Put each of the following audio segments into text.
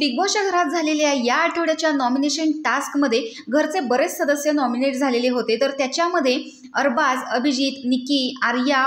Big बॉसच्या घरात झालेल्या या आठवड्याच्या नॉमिनेशन टास्कमध्ये घरचे बरेच सदस्य नॉमिनेट झालेले होते। तर त्याच्यामध्ये अरबाज, अभिजित, निकी, आर्या,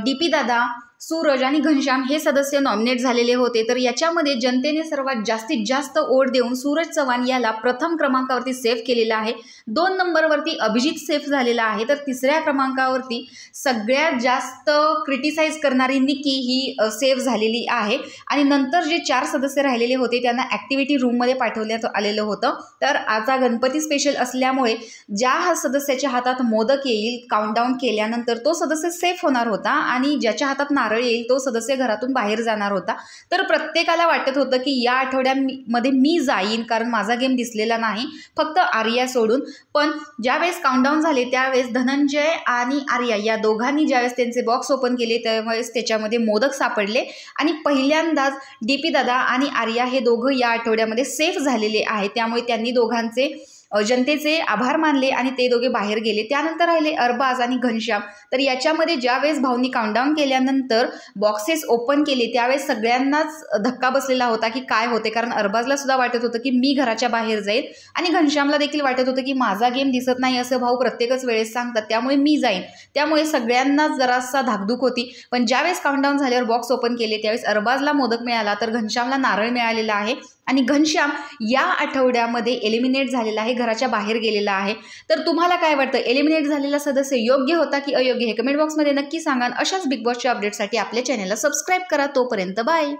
डीपी दादा, सूरज आणि घनश्याम हे सदस्य नॉमिनेट झालेले होते। तर याच्यामध्ये जनतेने सर्वात जास्तीत जास्त वोट देऊन सूरज चव्हाण याला प्रथम क्रमांकावरती सेफ केलेला आहे। 2 नंबरवरती अभिजित सेफ झालेला आहे। तर तिसऱ्या क्रमांकावरती सगळ्यात जास्त क्रिटिसाइज करणारी निकी ही सेफ झालेली आहे। आणि नंतर जे 4 सदस्य राहिलेले होते त्यांना ॲक्टिव्हिटी रूममध्ये पाठवण्यात आलेलं होतं। तर आता गणपती स्पेशल असल्यामुळे ज्या सदस्याच्या हातात मोदक येईल काउंटडाऊन केल्यानंतर तो सदस्य सेफ होणार होता आणि ज्याच्या हातात नारळ येईल तो सदस्य घरातून बाहेर जाणार होता। तर प्रत्येकाला वाटत होतं की या आठवड्यामध्ये मी जाईन, कारण माझा गेम दिसलेला नाही फक्त आर्या सोडून। पण ज्यावेळेस काउंटडाऊन झाले त्यावेळेस धनंजय आणि आर्या या दोघांनी ज्यावेळेस त्यांचे बॉक्स ओपन केले त्यावेळेस त्याच्यामध्ये मोदक सापडले आणि पहिल्यांदाच डीपी दादा आणि आर्या हे दोघं या आठवड्यामध्ये सेफ झालेले आहेत। त्यामुळे त्यांनी दोघांचे जनतेचे आभार मानले आणि ते दोघे बाहेर गेले। त्यानंतर राहिले अरबाज आणि घनश्याम। तर याच्यामध्ये ज्यावेळेस भाऊनी काउंटडाऊन केल्यानंतर बॉक्सेस ओपन केले त्यावेळेस सगळ्यांनाच धक्का बसलेला होता की काय होते, कारण अरबाजला सुद्धा वाटत होतं की मी घराच्या बाहेर जाईल आणि घनश्यामला देखील वाटत होतं की माझा गेम दिसत नाही असं भाऊ प्रत्येकच वेळेस सांगतात त्यामुळे मी जाईन। त्यामुळे सगळ्यांनाच जरासा धाकधूक होती। पण ज्यावेळेस काउंटडाऊन झाल्यावर बॉक्स ओपन केले त्यावेळेस अरबाजला मोदक मिळाला तर घनश्यामला नारळ मिळालेला आहे आणि घनश्याम या आठवड्यामध्ये एलिमिनेट झालेला आहे, घराच्या बाहेर गेलेला आहे। तर तुम्हाला काय वाटतं, एलिमिनेट झालेला सदस्य योग्य होता की अयोग्य हे कमेंट बॉक्समध्ये नक्की सांगा। अशाच बिग बॉसच्या अपडेटसाठी आपल्या चॅनलला सबस्क्राईब करा। तोपर्यंत बाय।